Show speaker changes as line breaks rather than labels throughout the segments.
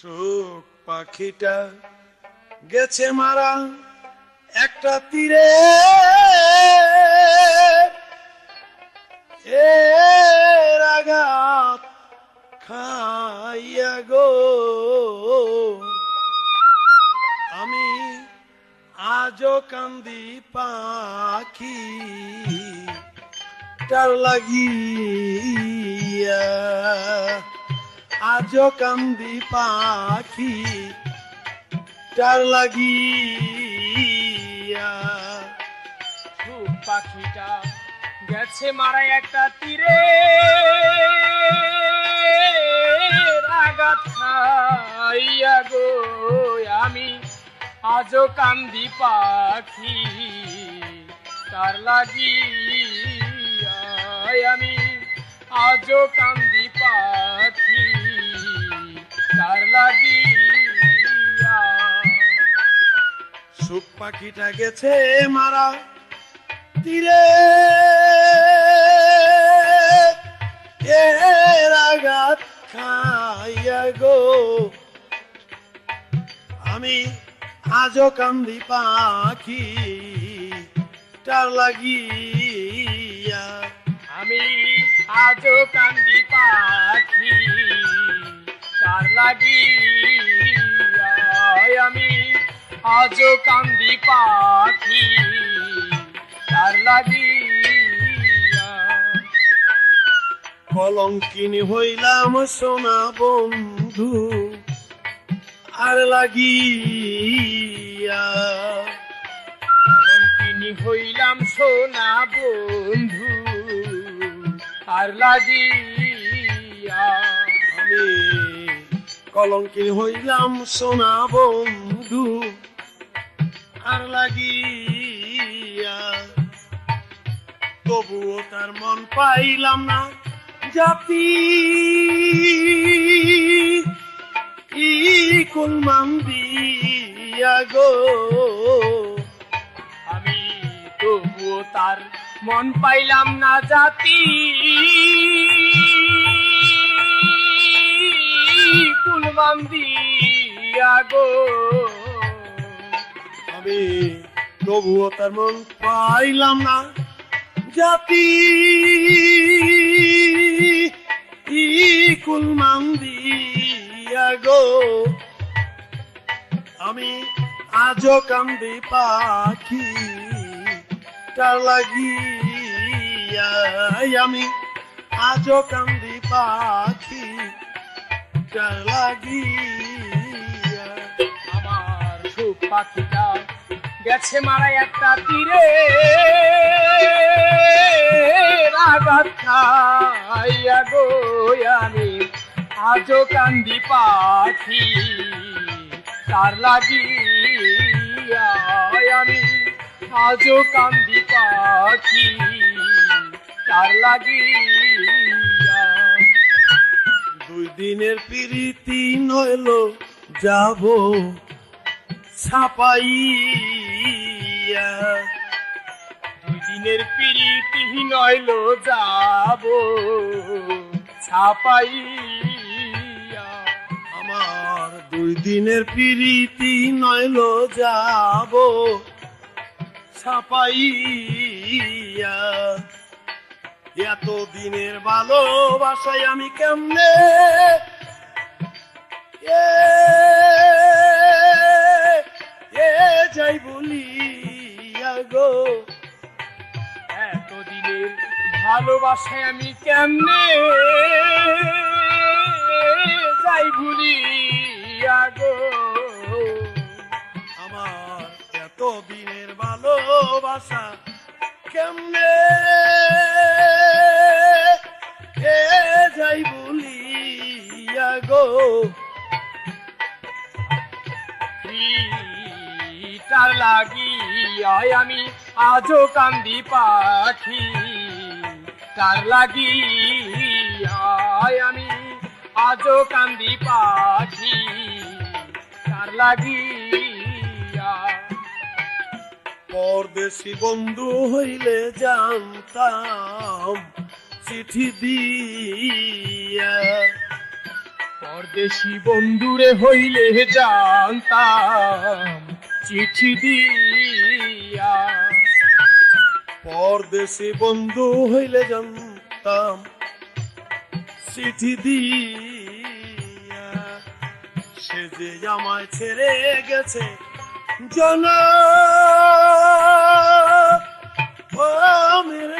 সুখ পাখিটা গেছে মারা একটা তীরে, এর আঘাত খাইয়া গো আমি আজও কান্দি পাখি টার লাগিয়া, আজও কান্দি পাখি টার লাগিয়া।
সুখ পাখিটা গেছে মারা একটা তীরে, আঘাত খাইয়া গো আমি আজও কান্দি পাখি তার লাগিয়া, আমি আজও কান্দি পাখি তার লাগিয়া।
সুখ পাখিটা গেছে মারা তীরে, এর আঘাত খাইয়া গো আমি আজও কান্দি পাখি টার লাগিয়া,
আমি আজও কান্দি পাখি তার লাগিয়া, আমি আজও কান্দি পাখি তার লাগিয়া।
কলঙ্কিনী হইলাম সোনা বন্ধু আর লাগিয়া,
কলঙ্কিনী হইলাম সোনা বন্ধু আর লাগিয়া,
আমি কলঙ্কিনী হইলাম সোনা বন্ধু আর লাগিয়া। তবুও তার মন পাইলাম না জাতি কুলমান দিয়া গো
আমি তবুও তার মন পাইলাম না জাতি কুলমান দিয়া গো,
আমি তবুও তার মন পাইলাম না জাতি কুলমান দিয়া গো আমি আজও কান্দি পাখি টার লাগিয়া, আমি আজও কান্দি পাখি টার লাগিয়া।
আমার সুখ পাখিটা গেছে মারা একটা তীরে, আঘাত খাইয়া গো আমি আজও কান্দি পাখি তার লাগিয়া, আমি আজও কান্দি পাখি তার লাগিয়া।
দুই দিনের প্রীতি নইল যাব ছাপাইয়া,
দুই দিনের প্রীতি নইল যাব ছাপাইয়া,
আমার দুই দিনের প্রীতি নইল যাব ছাপাইয়া। এত দিনের ভালোবাসায় আমি কেমনে যাই বলিয়া গো,
এতদিনের ভালোবাসায় আমি কেমনে যাই ভুলিয়া গো,
আমার এত দিনের ভালোবাসা কেমনে যাই বলিয়া গো।
তার লাগিয়া আমি আজও কান্দি পাখি তার লাগিয়া, আমি আজও কান্দি পাখি তার লাগিয়া।
পরদেশি বন্ধু হইলে জানতাম চিঠি দিয়া,
পরদেশি বন্ধুরে হইলে জানতাম চিঠি দিয়া,
পরদেশি বন্ধু হইলে জানতাম চিঠি দিয়া, সে যে আমায় ছেড়ে গেছে জনমের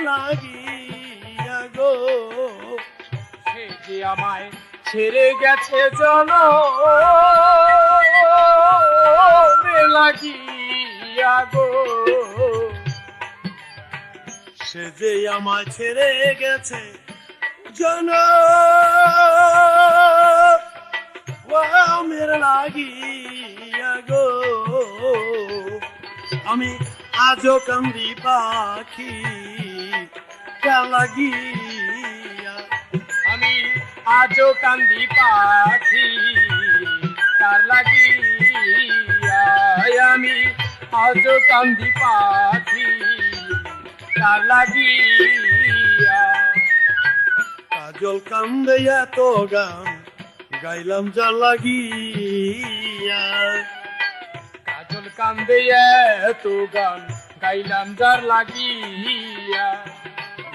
লাগিয়া গো,
সে যে আমায় ছেড়ে গেছে জনমের লাগিয়া গো,
সে যে আমায় ছেড়ে গেছে জনমের লাগিয়া গো। আমি আজও কান্দি পাখি কার লাগিয়া,
আমি আজও কান্দি পাখি তার লাগিয়া, আমি আজও কান্দি পাখি তার লাগিয়া।
কাজল কান্দে এত গান গাইলাম যার লাগিয়া,
কাজল কান্দে এত গান গাইলাম যার লাগিয়া।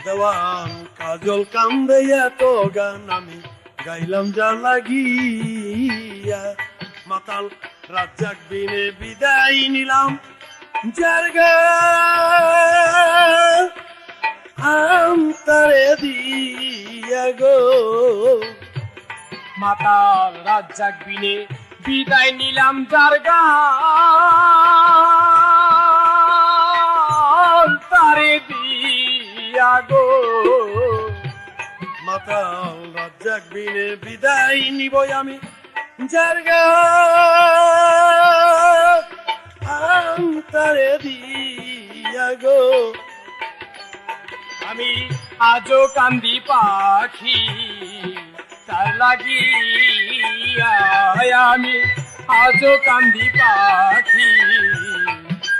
দেওয়ান কাজল কান্দে এত গান আমি গাইলাম যার লাগিয়া। মাতাল রাজ্জাক বিনে বিদায় নিলাম যার গান আন্তরে দিয়া গো,
মাতাল রাজ্জাক বিনে বিদায় নিলাম যার গান তারে দিয়া গো।
মাতাল রাজ্জাক বিনে বিদায় নিব আমি যার গান আন্তরে দিয়া গো।
আমি আজও কান্দি পাখি তার লাগিয়া, আমি আজও কান্দি পাখি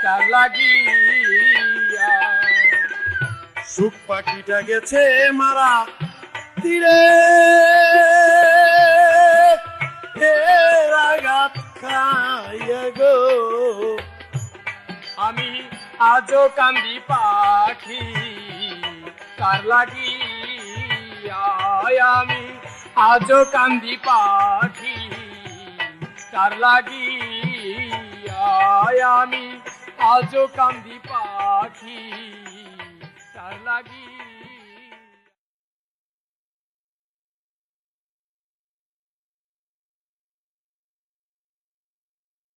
তার লাগিয়া।
সুখ পাখিটা গেছে মারা তীরে এর আঘাত খাইয়া গো,
আমি আজও কান্দি পাখি তার লাগিয়া, আমি আজও কান্দি পাখি তার লাগিয়া, আমি আজও কান্দি পাখি তার লাগিয়া।